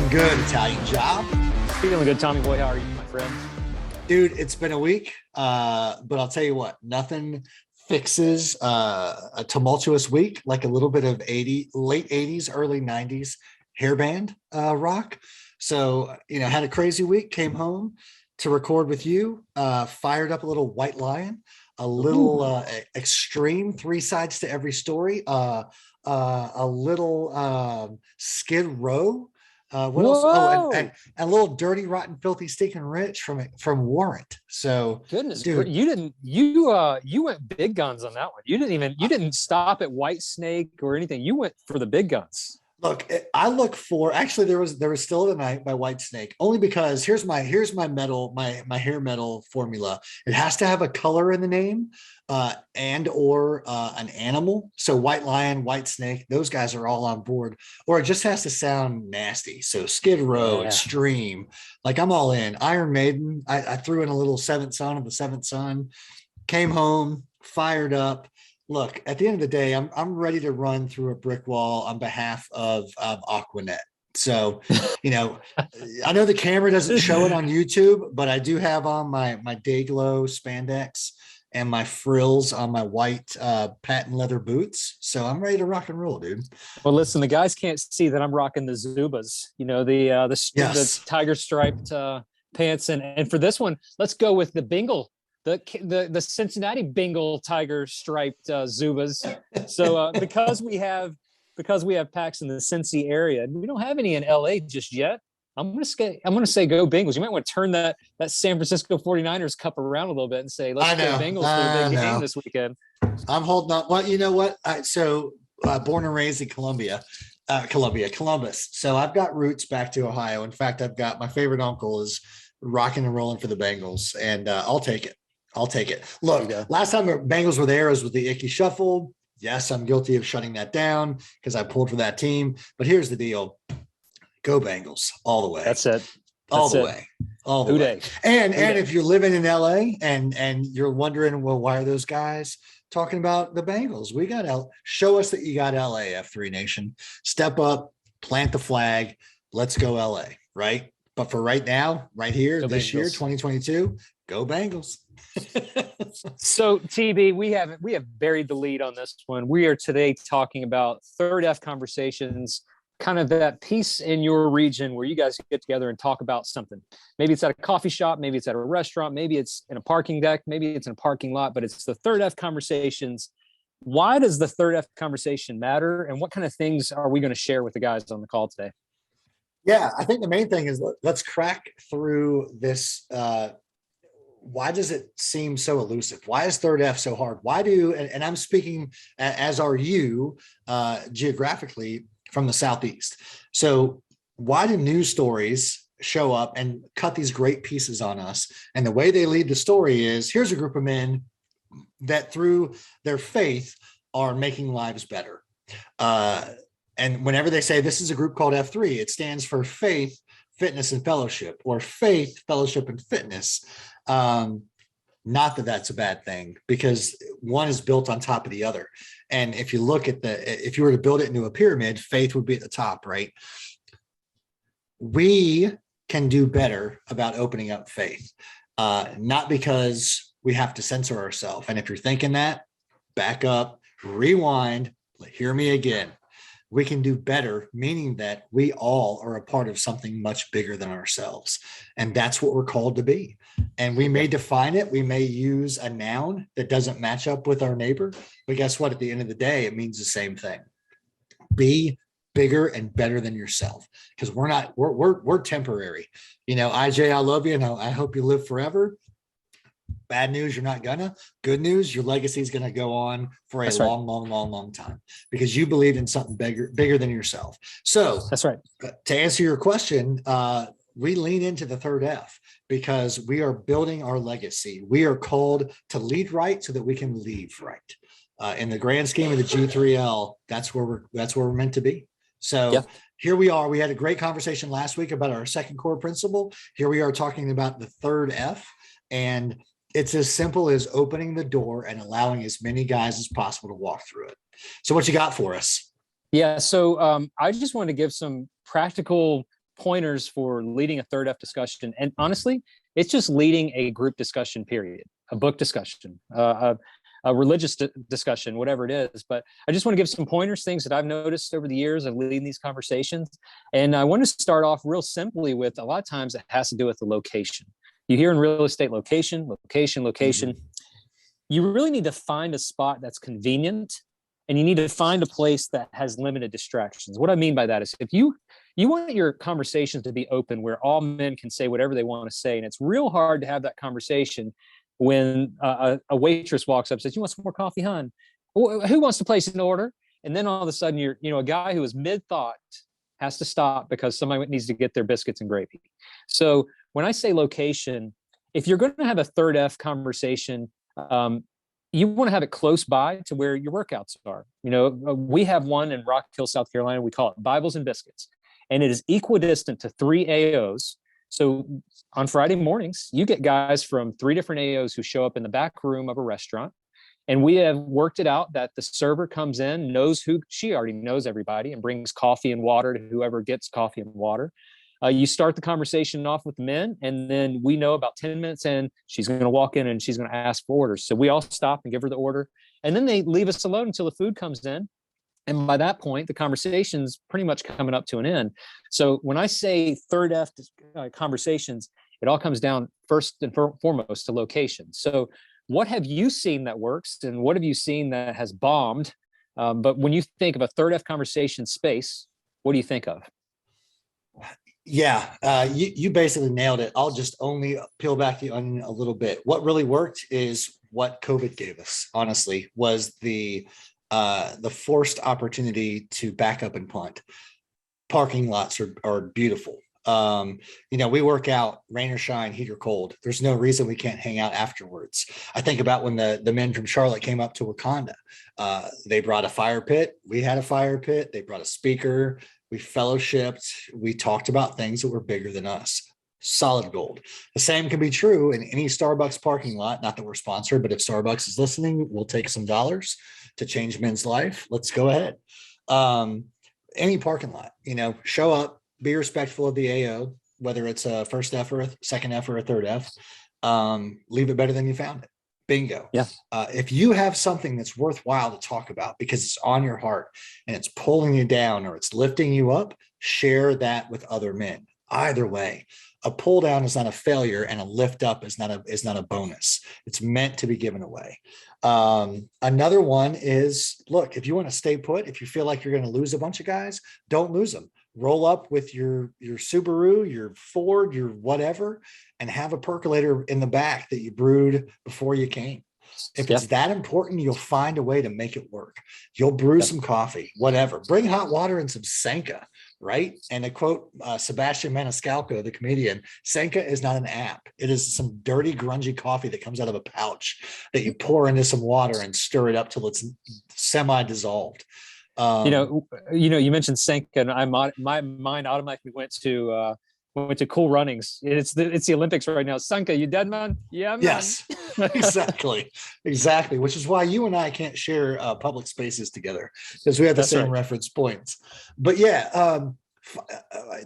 Looking good, Italian job. Feeling good, Tommy boy. How are you, my friend? Dude, it's been a week, but I'll tell you what, nothing fixes a tumultuous week like a little bit of late 80s, early 90s hairband rock. So, had a crazy week, came home to record with you, fired up a little White Lion, a little extreme, three sides to every story, a little Skid Row. What else? Oh, and Whoa! a little dirty, rotten, filthy, stinking rich from Warrant. So, Goodness, dude, you went big guns on that one. You didn't stop at White Snake or anything. You went for the big guns. look, I look for actually there was Still the Night by Whitesnake, only because here's my metal, my hair metal formula. It has to have a color in the name, and or an animal. So White Lion, White Snake, those guys are all on board. Or it just has to sound nasty. So Skid Row, Yeah. Extreme, like I'm all in. Iron Maiden, I threw in a little Seventh Son of the Seventh Son, came home, fired up. Look, at the end of the day, I'm ready to run through a brick wall on behalf of Aquanet. So, I know the camera doesn't show it on YouTube, but I do have on my Dayglow spandex and my frills on my white patent leather boots. So I'm ready to rock and roll, dude. Well, listen, the guys can't see that I'm rocking the Zubas. The tiger striped pants, and for this one, let's go with the Bengal. The Cincinnati Bengal tiger striped Zubas. So because we have packs in the Cincy area, and we don't have any in LA just yet. I'm gonna say go Bengals. You might want to turn that San Francisco 49ers cup around a little bit and say let's go Bengals for the big game this weekend. I'm holding on. Well, you know what? Born and raised in Columbus. So I've got roots back to Ohio. In fact, I've got my favorite uncle is rocking and rolling for the Bengals, and I'll take it. Look, last time the Bengals were there was with the Icky Shuffle. Yes, I'm guilty of shutting that down because I pulled for that team. But here's the deal. Go Bengals all the way. That's it. All the way. And if you're living in LA and you're wondering, well, why are those guys talking about the Bengals? We got show us that you got LA, F3 Nation. Step up, plant the flag. Let's go LA, right? But for right now, right here, Go this Bengals. year, 2022, go Bengals. So TB, we have buried the lead on this one. We are today talking about third F conversations, kind of that piece in your region where you guys get together and talk about something. Maybe it's at a coffee shop, maybe it's at a restaurant, maybe it's in a parking deck, maybe it's in a parking lot, but it's the third F conversations. Why does the third F conversation matter? And what kind of things are we going to share with the guys on the call today? Yeah, I think the main thing is let's crack through this. Why does it seem so elusive? Why is third F so hard? Why do, and I'm speaking as are you geographically from the Southeast. So why do news stories show up and cut these great pieces on us? And the way they lead the story is here's a group of men that through their faith are making lives better. And whenever they say this is a group called F3, it stands for faith, fitness, and fellowship, or faith, fellowship, and fitness. Not that that's a bad thing, because one is built on top of the other. And if you look at if you were to build it into a pyramid, faith would be at the top, right? We can do better about opening up faith, not because we have to censor ourselves. And if you're thinking that, back up, rewind, hear me again. We can do better, meaning that we all are a part of something much bigger than ourselves. And that's what we're called to be. And we may define it. We may use a noun that doesn't match up with our neighbor. But guess what? At the end of the day, it means the same thing. Be bigger and better than yourself, because we're temporary. IJ, I love you. And I hope you live forever. Bad news, you're not gonna. Good news, your legacy is gonna go on for a long time because you believed in something bigger than yourself. So that's right. To answer your question, we lean into the third F because we are building our legacy. We are called to lead right so that we can leave right. In the grand scheme of the G3L, that's where we're meant to be. So Here we are. We had a great conversation last week about our second core principle. Here we are talking about the third F, and it's as simple as opening the door and allowing as many guys as possible to walk through it. So what you got for us? Yeah. So I just wanted to give some practical pointers for leading a third F discussion. And honestly, it's just leading a group discussion, period, a book discussion, a religious discussion, whatever it is. But I just want to give some pointers, things that I've noticed over the years of leading these conversations. And I want to start off real simply with, a lot of times it has to do with the location. You hear in real estate, location. Mm-hmm. You really need to find a spot that's convenient, and you need to find a place that has limited distractions. What I mean by that is, if you want your conversations to be open, where all men can say whatever they want to say, and it's real hard to have that conversation when a waitress walks up and says, "You want some more coffee, hon? Who wants to place an order?" And then all of a sudden, a guy who is mid-thought has to stop because somebody needs to get their biscuits and gravy. So when I say location, if you're going to have a third F conversation, you want to have it close by to where your workouts are. We have one in Rock Hill, South Carolina. We call it Bibles and Biscuits, and it is equidistant to 3 AOs. So on Friday mornings, you get guys from 3 different AOs who show up in the back room of a restaurant. And we have worked it out that the server comes in, she already knows everybody, and brings coffee and water to whoever gets coffee and water. You start the conversation off with the men, and then we know about 10 minutes in, she's going to walk in and she's going to ask for orders. So we all stop and give her the order. And then they leave us alone until the food comes in. And by that point, the conversation's pretty much coming up to an end. So when I say third F conversations, it all comes down first and foremost to location. So what have you seen that works, and what have you seen that has bombed? But when you think of a third F conversation space, what do you think of? Yeah, you basically nailed it. I'll just only peel back the onion a little bit. What really worked is what COVID gave us, honestly, was the forced opportunity to back up and punt. Parking lots are beautiful. We work out, rain or shine, heat or cold. There's no reason we can't hang out afterwards. I think about when the men from Charlotte came up to Wakanda. They brought a fire pit. We had a fire pit. They brought a speaker. We fellowshipped. We talked about things that were bigger than us. Solid gold. The same can be true in any Starbucks parking lot. Not that we're sponsored, but if Starbucks is listening, we'll take some dollars to change men's life. Let's go ahead. Any parking lot, show up, be respectful of the AO, whether it's a first F or a second F or a third F. Leave it better than you found it. Bingo. Yeah. If you have something that's worthwhile to talk about because it's on your heart and it's pulling you down or it's lifting you up, share that with other men. Either way, a pull down is not a failure, and a lift up is not a bonus. It's meant to be given away. Another one is, look, if you want to stay put, if you feel like you're going to lose a bunch of guys, don't lose them. Roll up with your Subaru, your Ford, your whatever, and have a percolator in the back that you brewed before you came. If it's that important, you'll find a way to make it work. You'll brew some coffee, whatever. Bring hot water and some Senka, right? And to quote Sebastian Maniscalco, the comedian, Senka is not an app. It is some dirty, grungy coffee that comes out of a pouch that you pour into some water and stir it up till it's semi-dissolved. You mentioned Senka, and my mind automatically went to Cool Runnings. It's the Olympics right now. Senka, you dead, man? Yeah, man. Yes, exactly. Which is why you and I can't share public spaces together, because we have the same reference points. But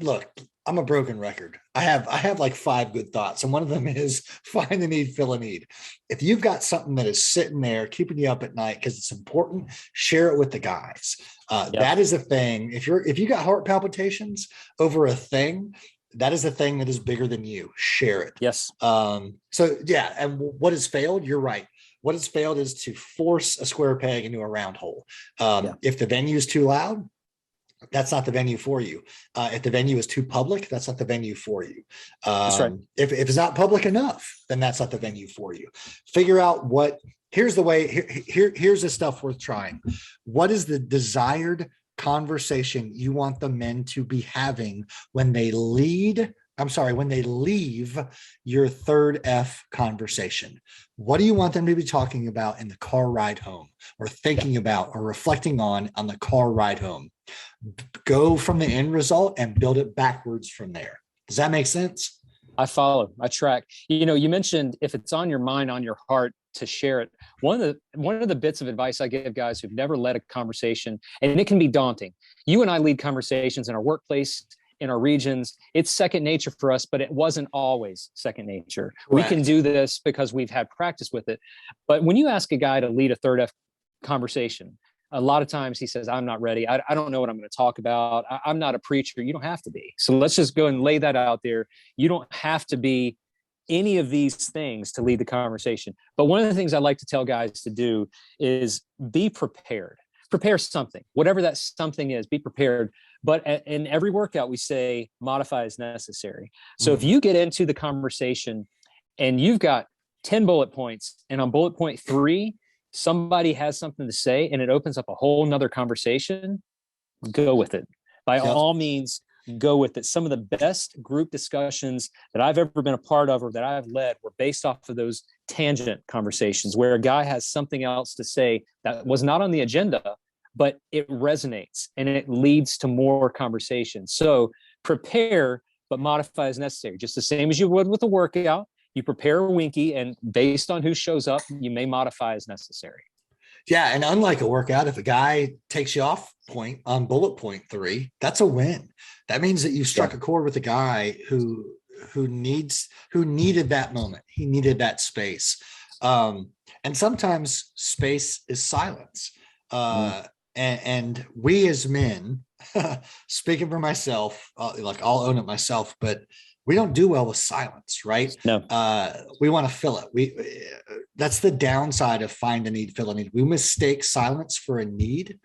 look, I'm a broken record. I have like 5 good thoughts, and one of them is find the need, fill a need. If you've got something that is sitting there keeping you up at night because it's important, share it with the guys. That is a thing. If you got heart palpitations over a thing, that is a thing that is bigger than you. Share it. Yes. And what has failed? You're right. What has failed is to force a square peg into a round hole. If the venue is too loud, that's not the venue for you. If the venue is too public, that's not the venue for you. That's right. If it's not public enough, then that's not the venue for you. Figure out here's the way, here's the stuff worth trying. What is the desired conversation you want the men to be having when they leave your third F conversation? What do you want them to be talking about in the car ride home, or thinking about or reflecting on the car ride home? Go from the end result and build it backwards from there. Does that make sense? I follow. I track. You mentioned if it's on your mind, on your heart, to share it. One of the bits of advice I give guys who've never led a conversation, and it can be daunting. You and I lead conversations in our workplace, in our regions, it's second nature for us, but it wasn't always second nature. We can Correct. do this because we've had practice with it. But when you ask a guy to lead a third F conversation, a lot of times he says, I'm not ready. I don't know what I'm going to talk about. I'm not a preacher. You don't have to be. So let's just go and lay that out there. You don't have to be any of these things to lead the conversation. But one of the things I like to tell guys to do is be prepared. Prepare something, whatever that something is, be prepared. But in every workout, we say modify as necessary. So if you get into the conversation and you've got 10 bullet points, and on bullet point 3, somebody has something to say and it opens up a whole nother conversation, go with it. By all means, go with it. Some of the best group discussions that I've ever been a part of or that I've led were based off of those tangent conversations where a guy has something else to say that was not on the agenda, but it resonates and it leads to more conversation. So prepare, but modify as necessary. Just the same as you would with a workout. You prepare a Winky, and based on who shows up, you may modify as necessary. Yeah. And unlike a workout, if a guy takes you off point on bullet point 3, that's a win. That means that you struck a chord with a guy who needed that moment. He needed that space. And sometimes space is silence. And we as men, speaking for myself, like I'll own it myself, but we don't do well with silence, right? No. We want to fill it. That's the downside of find a need, fill a need. We mistake silence for a need.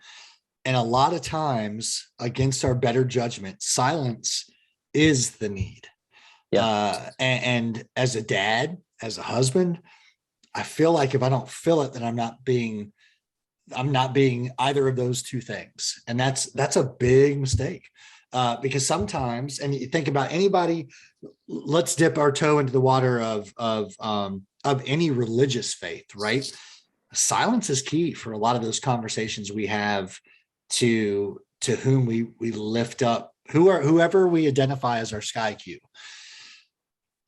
And a lot of times, against our better judgment, silence is the need. Yeah. And as a dad, as a husband, I feel like if I don't fill it, then I'm not being either of those two things. And that's a big mistake. Because sometimes, and you think about anybody, let's dip our toe into the water of any religious faith, right? Silence is key for a lot of those conversations we have to whom we lift up, whoever we identify as our sky cue.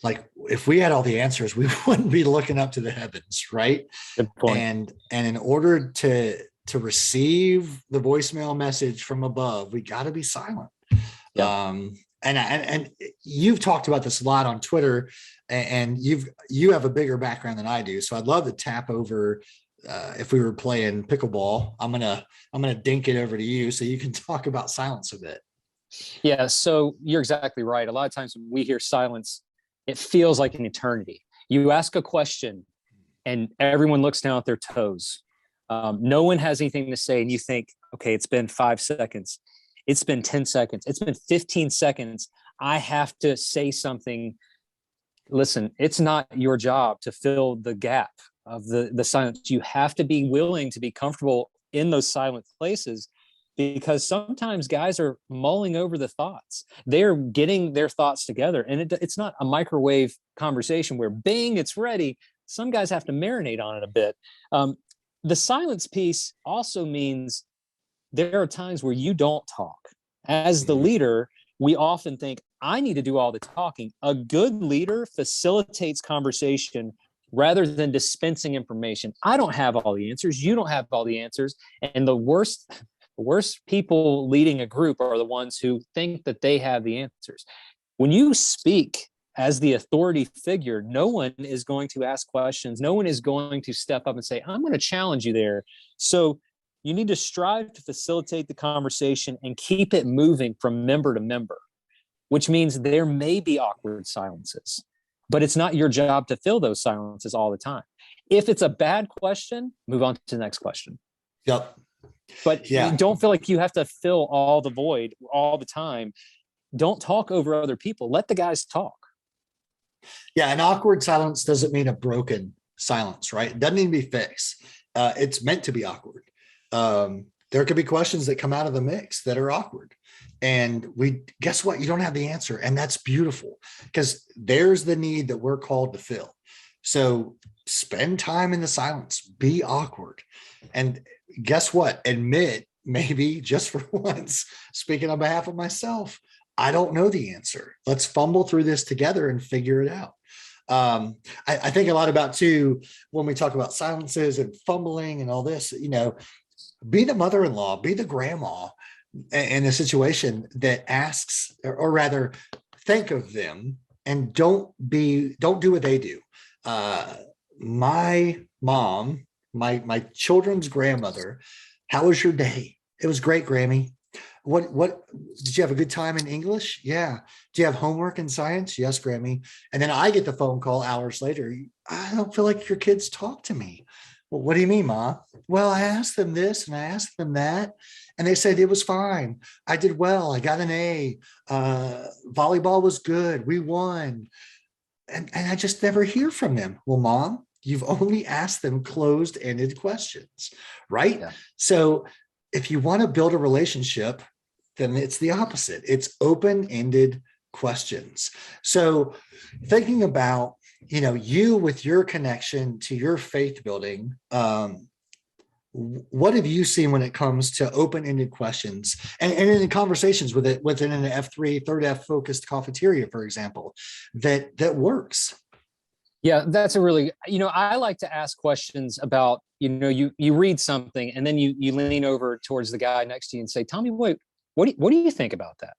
Like if we had all the answers, we wouldn't be looking up to the heavens, right? Good point. And in order to receive the voicemail message from above, we got to be silent. Yeah. And you've talked about this a lot on Twitter, and you have a bigger background than I do. So I'd love to tap over. If we were playing pickleball, I'm gonna dink it over to you so you can talk about silence a bit. Yeah. So you're exactly right. A lot of times when we hear silence, it feels like an eternity. You ask a question, and everyone looks down at their toes. No one has anything to say, and you think, okay, it's been 5 seconds. It's been 10 seconds. It's been 15 seconds. I have to say something. Listen, it's not your job to fill the gap of the silence. You have to be willing to be comfortable in those silent places, because sometimes guys are mulling over the thoughts. They're getting their thoughts together. And it's not a microwave conversation where bing, it's ready. Some guys have to marinate on it a bit. The silence piece also means there are times where you don't talk. As the leader, we often think, I need to do all the talking. A good leader facilitates conversation rather than dispensing information. I don't have all the answers. You don't have all the answers. And the worst people leading a group are the ones who think that they have the answers. When you speak as the authority figure, no one is going to ask questions. No one is going to step up and say, I'm going to challenge you there. So you need to strive to facilitate the conversation and keep it moving from member to member, which means there may be awkward silences, but it's not your job to fill those silences all the time. If it's a bad question, move on to the next question. Yep. But don't feel like you have to fill all the void all the time. Don't talk over other people. Let the guys talk. Yeah, an awkward silence doesn't mean a broken silence, right? It doesn't need to be fixed. It's meant to be awkward. There could be questions that come out of the mix that are awkward. And guess what? You don't have the answer. And that's beautiful, because there's the need that we're called to fill. So spend time in the silence, be awkward. And guess what? Admit, maybe just for once, speaking on behalf of myself, I don't know the answer. Let's fumble through this together and figure it out. I think a lot about too, when we talk about silences and fumbling and all this, be the mother-in-law, be the grandma, in a situation that asks, or rather think of them and don't do what they do. My mom, my children's grandmother, how was your day? It was great, Grammy. What did you have a good time in English? Yeah. Do you have homework in science? Yes, Grammy. And then I get the phone call hours later. I don't feel like your kids talk to me. Well, what do you mean, Ma? Well, I asked them this and I asked them that, and they said it was fine. I did well. I got an A. Volleyball was good. We won. And I just never hear from them. Well, Mom, you've only asked them closed-ended questions, right? Yeah. So if you want to build a relationship, then it's the opposite. It's open-ended questions. So thinking about, you with your connection to your faith building, what have you seen when it comes to open-ended questions and in conversations within an F3 third F focused cafeteria, for example, that works? Yeah, that's a really, I like to ask questions about, you read something and then you lean over towards the guy next to you and say, Tommy, what do you think about that?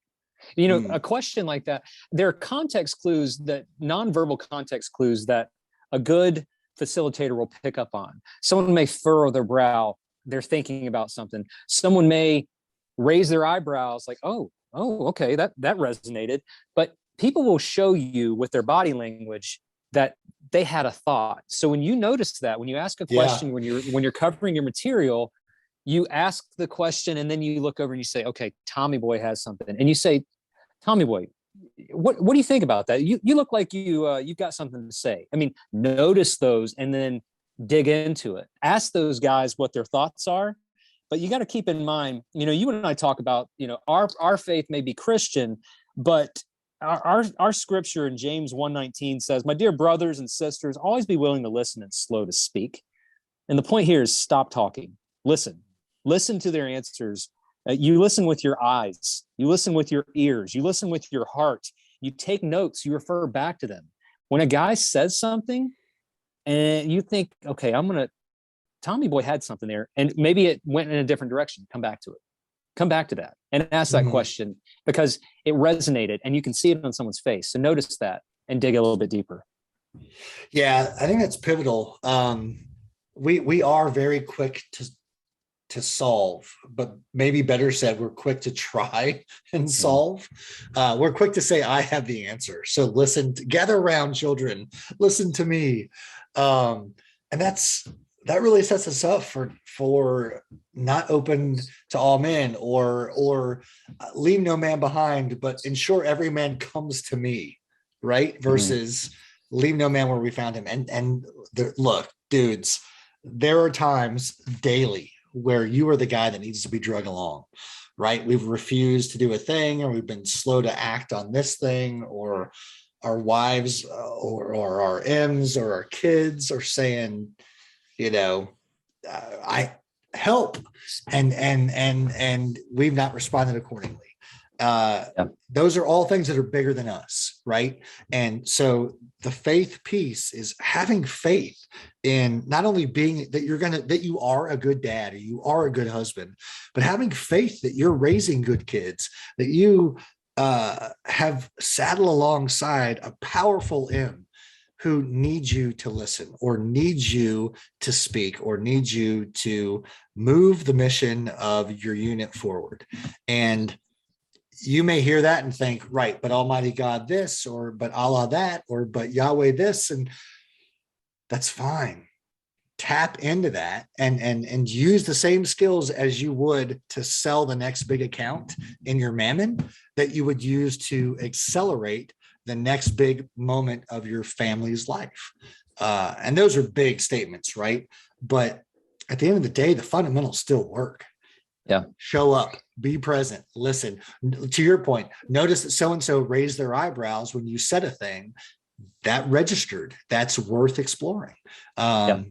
A question like that, there are context clues, that nonverbal context clues that a good facilitator will pick up on. Someone may furrow their brow. They're thinking about something. Someone may raise their eyebrows like, oh, okay, that resonated. But people will show you with their body language that they had a thought. So when you notice that, when you ask a question, when you're covering your material, you ask the question and then you look over and you say, okay, Tommy boy has something. And you say, Tommy boy, what do you think about that? You look like you've got something to say. I mean, notice those and then dig into it. Ask those guys what their thoughts are. But you got to keep in mind, you and I talk about, our faith may be Christian, but our scripture in James 1:19 says, my dear brothers and sisters, always be willing to listen and slow to speak. And the point here is stop talking. Listen to their answers. You listen with your eyes. You listen with your ears. You listen with your heart. You take notes. You refer back to them. When a guy says something and you think, okay, Tommy boy had something there, and maybe it went in a different direction. Come back to it. Come back to that and ask that question because it resonated and you can see it on someone's face. So notice that and dig a little bit deeper. Yeah, I think that's pivotal. We are very quick to solve, but maybe better said, we're quick to try and solve. We're quick to say, I have the answer. So gather around, children, listen to me. And that really sets us up for not open to all men or leave no man behind, but ensure every man comes to me, right? Versus leave no man where we found him. And look, dudes, there are times daily where you are the guy that needs to be drug along, right? We've refused to do a thing, or we've been slow to act on this thing, or our wives or our M's or our kids are saying, I help, and we've not responded accordingly. Those are all things that are bigger than us, right? And so the faith piece is having faith in not only being that you are a good dad or you are a good husband, but having faith that you're raising good kids, that you have saddled alongside a powerful M who needs you to listen or needs you to speak or needs you to move the mission of your unit forward. And you may hear that and think, right, but Almighty God this, or but Allah that, or but Yahweh this, and that's fine. Tap into that and use the same skills as you would to sell the next big account in your mammon that you would use to accelerate the next big moment of your family's life. And those are big statements, right? But at the end of the day, the fundamentals still work. Yeah. Show up, be present, listen. To your point, notice that so-and-so raised their eyebrows when you said a thing that registered. That's worth exploring.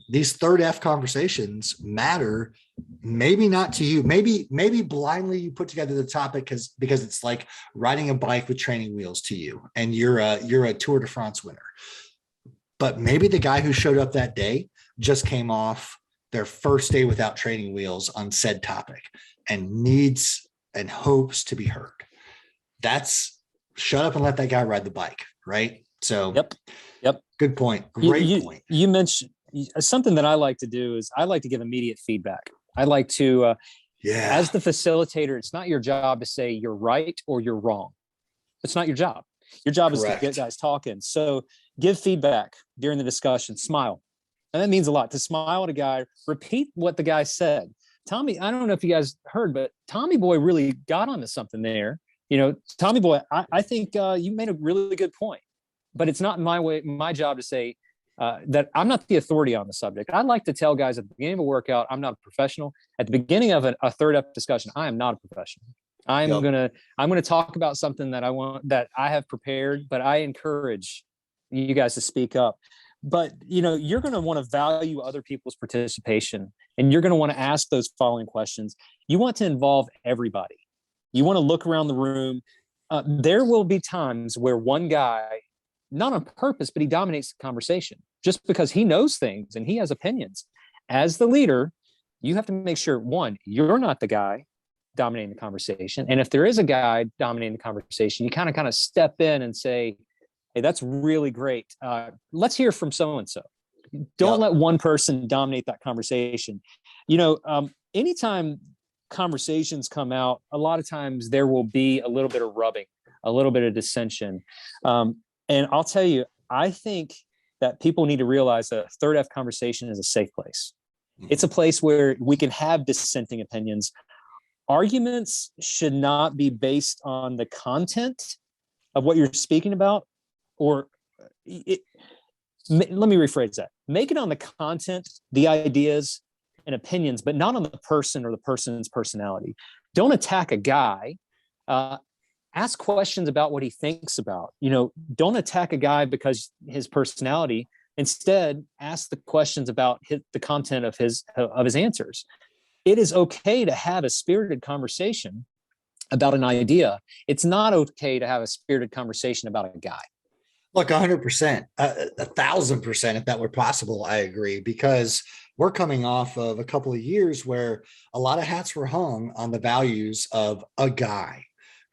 These third F conversations matter. Maybe not to you. Maybe blindly you put together the topic because it's like riding a bike with training wheels to you, and you're a Tour de France winner. But maybe the guy who showed up that day just came off their first day without training wheels on said topic and needs and hopes to be heard. That's shut up and let that guy ride the bike, right? So Yep. Good point. Great point. You mentioned something that I like to do is I like to give immediate feedback. I like to, as the facilitator, it's not your job to say you're right or you're wrong. It's not your job. Your job is to get guys talking. So give feedback during the discussion, smile. And that means a lot to smile at a guy, repeat what the guy said. Tommy, I don't know if you guys heard, but Tommy Boy really got onto something there. Tommy Boy, I think you made a really good point, but it's not my job to say that I'm not the authority on the subject. I like to tell guys at the beginning of a workout, I'm not a professional. At the beginning of a third up discussion, I am not a professional. I'm gonna talk about something that I have prepared, but I encourage you guys to speak up. But you're going to want to value other people's participation, and you're going to want to ask those following questions. You want to involve everybody. You want to look around the room. There will be times where one guy, not on purpose, but he dominates the conversation just because he knows things and he has opinions. As the leader, you have to make sure, one, you're not the guy dominating the conversation. And if there is a guy dominating the conversation, you kind of step in and say, hey, that's really great. Let's hear from so-and-so. Don't let one person dominate that conversation. Anytime conversations come out, a lot of times there will be a little bit of rubbing, a little bit of dissension. And I'll tell you, I think that people need to realize that a third F conversation is a safe place. It's a place where we can have dissenting opinions. Arguments should not be based on the content of what you're speaking about, let me rephrase that. Make it on the content, the ideas and opinions, but not on the person or the person's personality. Don't attack a guy. Ask questions about what he thinks about. Don't attack a guy because his personality. Instead, ask the questions about the content of his answers. It is okay to have a spirited conversation about an idea. It's not okay to have a spirited conversation about a guy. Look, 100%, 1,000%, if that were possible, I agree, because we're coming off of a couple of years where a lot of hats were hung on the values of a guy,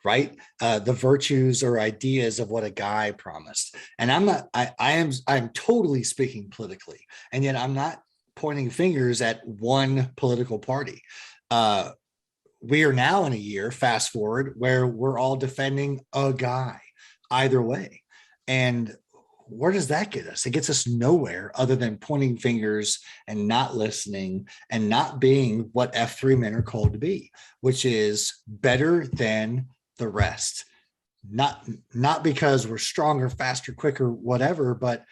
right? The virtues or ideas of what a guy promised. And I'm totally speaking politically, and yet I'm not pointing fingers at one political party. We are now in a year, fast forward, where we're all defending a guy either way. And where does that get us? It gets us nowhere other than pointing fingers and not listening and not being what F3 men are called to be, which is better than the rest. Not because we're stronger, faster, quicker, whatever, but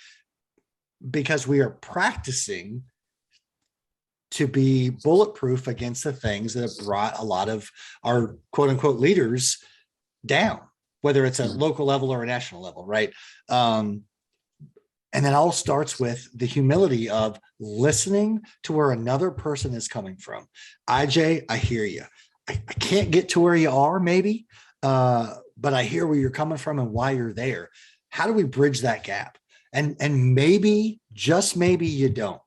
because we are practicing to be bulletproof against the things that have brought a lot of our quote unquote leaders down, whether it's at local level or a national level, right? And that all starts with the humility of listening to where another person is coming from. IJ, I hear you. I can't get to where you are, maybe, but I hear where you're coming from and why you're there. How do we bridge that gap? And maybe, just maybe you don't.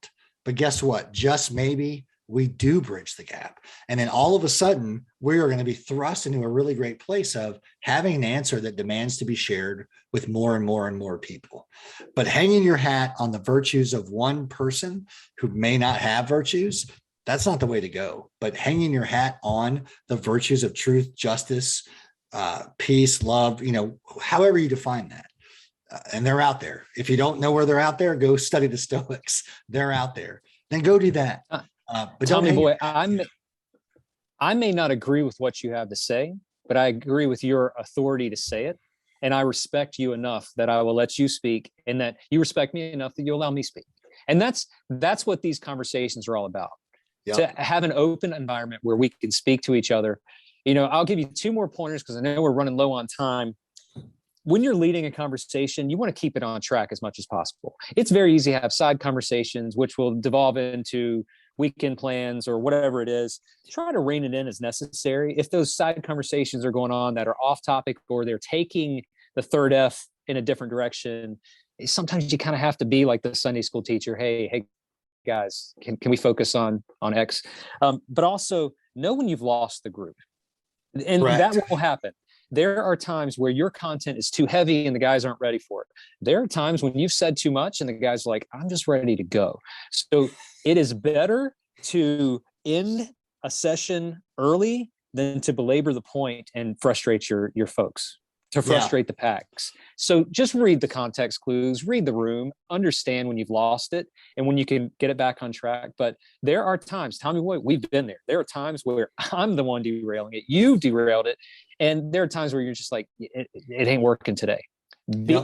But guess what? Just maybe we do bridge the gap. And then all of a sudden, we are going to be thrust into a really great place of having an answer that demands to be shared with more and more and more people. But hanging your hat on the virtues of one person who may not have virtues, that's not the way to go. But hanging your hat on the virtues of truth, justice, peace, love, however you define that. And they're out there. If you don't know where they're out there, go study the Stoics. They're out there. Then go do that. But Tommy Boy, I may not agree with what you have to say, but I agree with your authority to say it. And I respect you enough that I will let you speak, and that you respect me enough that you allow me to speak. And that's what these conversations are all about. Yep. To have an open environment where we can speak to each other. I'll give you two more pointers because I know we're running low on time. When you're leading a conversation, you want to keep it on track as much as possible. It's very easy to have side conversations, which will devolve into weekend plans or whatever it is. Try to rein it in as necessary. If those side conversations are going on that are off topic, or they're taking the third F in a different direction, sometimes you kind of have to be like the Sunday school teacher. Hey guys, can we focus on X? But also know when you've lost the group. And Correct. that will happen. There are times where your content is too heavy and the guys aren't ready for it. There are times when you've said too much and the guys are like, I'm just ready to go. So it is better to end a session early than to belabor the point and frustrate your folks, to frustrate the packs. So just read the context clues, read the room, understand when you've lost it and when you can get it back on track. But there are times, Tommy Boy, we've been there. There are times where I'm the one derailing it. You've derailed it. And there are times where you're just like, it ain't working today.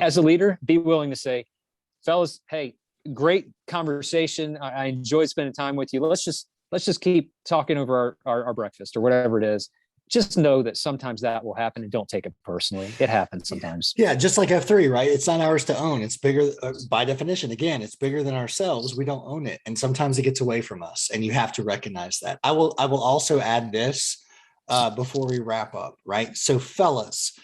As a leader, be willing to say, fellas, hey, great conversation. I enjoyed spending time with you. Let's just keep talking over our breakfast or whatever it is. Just know that sometimes that will happen and don't take it personally. It happens sometimes. Yeah, just like F3, right? It's not ours to own. It's bigger by definition. Again, it's bigger than ourselves. We don't own it. And sometimes it gets away from us and you have to recognize that. I will also add this before we wrap up, right? So fellas,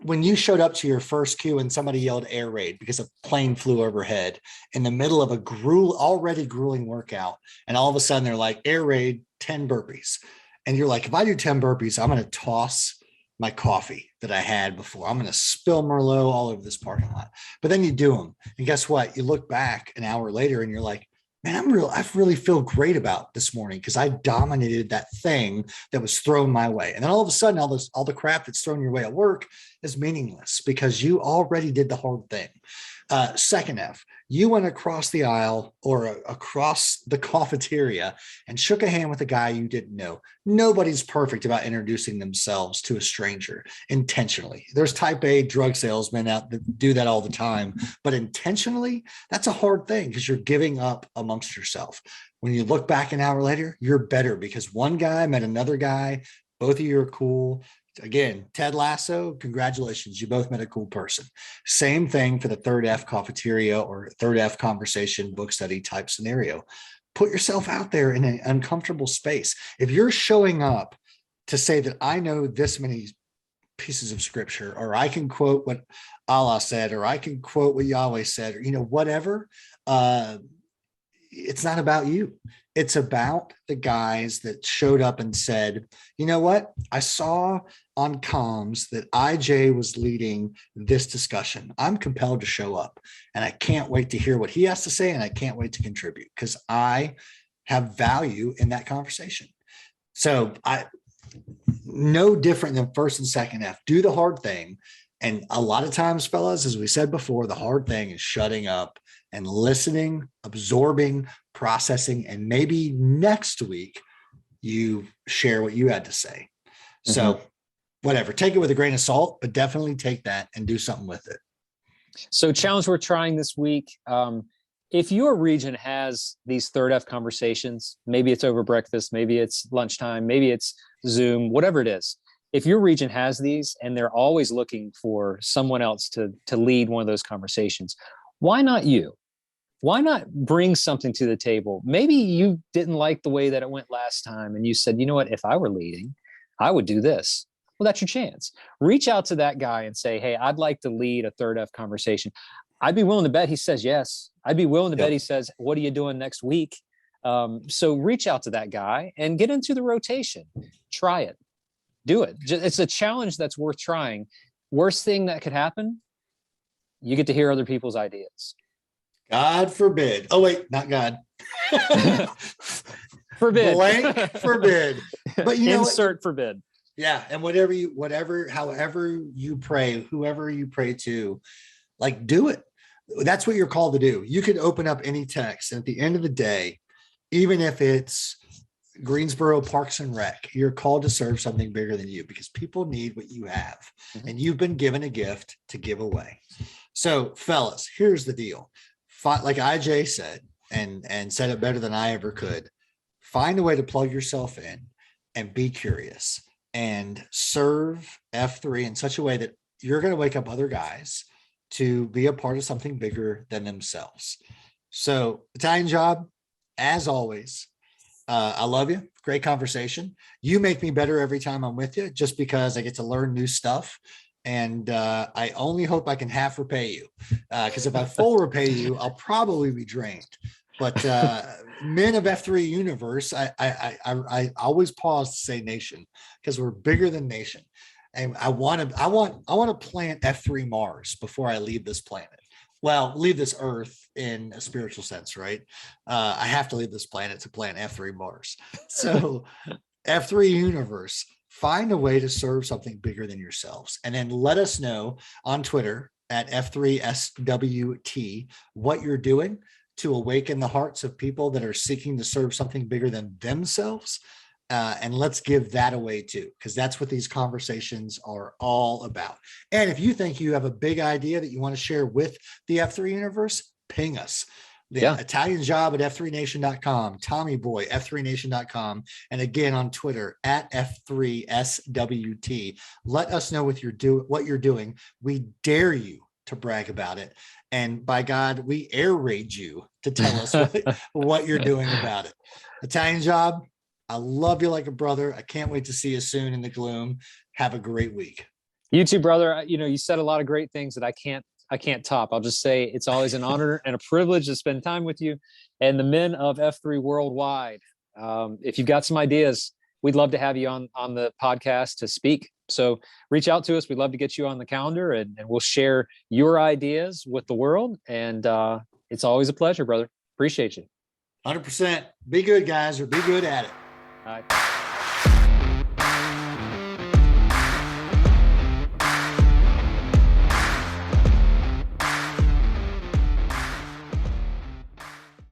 when you showed up to your first cue and somebody yelled air raid because a plane flew overhead in the middle of a already grueling workout, and all of a sudden they're like, air raid, 10 burpees. And you're like, if I do 10 burpees, I'm going to toss my coffee that I had before. I'm going to spill Merlot all over this parking lot. But then you do them. And guess what? You look back an hour later and you're like, man, I really feel great about this morning because I dominated that thing that was thrown my way. And then all of a sudden, all the crap that's thrown your way at work is meaningless because you already did the hard thing. Second F, you went across the aisle or across the cafeteria and shook a hand with a guy you didn't know. Nobody's perfect about introducing themselves to a stranger intentionally. There's type A drug salesmen out that do that all the time, but intentionally, that's a hard thing because you're giving up amongst yourself. When you look back an hour later, you're better because one guy met another guy. Both of you are cool. Again, Ted Lasso, congratulations. You both met a cool person. Same thing for the third F cafeteria or third F conversation, book study type scenario. Put yourself out there in an uncomfortable space. If you're showing up to say that I know this many pieces of scripture, or I can quote what Allah said, or I can quote what Yahweh said, or, whatever, it's not about you. It's about the guys that showed up and said, you know what? I saw on comms that IJ was leading this discussion. I'm compelled to show up and I can't wait to hear what he has to say. And I can't wait to contribute because I have value in that conversation. So no different than first and second F, do the hard thing. And a lot of times, fellas, as we said before, the hard thing is shutting up and listening, absorbing, processing, and maybe next week you share what you had to say. So whatever, take it with a grain of salt, but definitely take that and do something with it. So challenge we're trying this week. If your region has these third F conversations, maybe it's over breakfast, maybe it's lunchtime, maybe it's Zoom, whatever it is. If your region has these and they're always looking for someone else to lead one of those conversations, why not you? Why not bring something to the table? Maybe you didn't like the way that it went last time and you said, you know what, if I were leading, I would do this. Well, that's your chance. Reach out to that guy and say, hey, I'd like to lead a third F conversation. I'd be willing to bet he says yes. I'd be willing to bet he says, what are you doing next week? So reach out to that guy and get into the rotation. Try it. Do it. It's a challenge that's worth trying. Worst thing that could happen, you get to hear other people's ideas. God forbid. Oh, wait, not God. Forbid. Blank forbid. But insert forbid. Yeah. And however you pray, whoever you pray to, like, do it. That's what you're called to do. You could open up any text. And at the end of the day, even if it's Greensboro Parks and Rec, you're called to serve something bigger than you because people need what you have. And you've been given a gift to give away. So fellas, here's the deal. Like IJ said, and said it better than I ever could, find a way to plug yourself in and be curious and serve F3 in such a way that you're going to wake up other guys to be a part of something bigger than themselves. So Italian Job, as always, I love you. Great conversation. You make me better every time I'm with you just because I get to learn new stuff. And I only hope I can half repay you because if I full repay you, I'll probably be drained. But men of F3 universe, I always pause to say nation because we're bigger than nation. And I want to plant F3 Mars before I leave this planet. Well, leave this Earth in a spiritual sense, right? I have to leave this planet to plant F3 Mars. So F3 universe, find a way to serve something bigger than yourselves. And then let us know on Twitter at F3SWT what you're doing to awaken the hearts of people that are seeking to serve something bigger than themselves. And let's give that away too, because that's what these conversations are all about. And if you think you have a big idea that you want to share with the F3 universe, ping us. The Italian Job at F3Nation.com, Tommy Boy, F3Nation.com, and again on Twitter at F3SWT. Let us know what you're doing. We dare you to brag about it. And by God, we air raid you to tell us what you're doing about it. Italian Job, I love you like a brother. I can't wait to see you soon in the gloom. Have a great week. You too, brother. You said a lot of great things that I can't top. I'll just say it's always an honor and a privilege to spend time with you and the men of F3 worldwide. If you've got some ideas, we'd love to have you on the podcast to speak. So reach out to us. We'd love to get you on the calendar and we'll share your ideas with the world. And it's always a pleasure, brother. Appreciate you. 100%. Be good, guys, or be good at it. All right.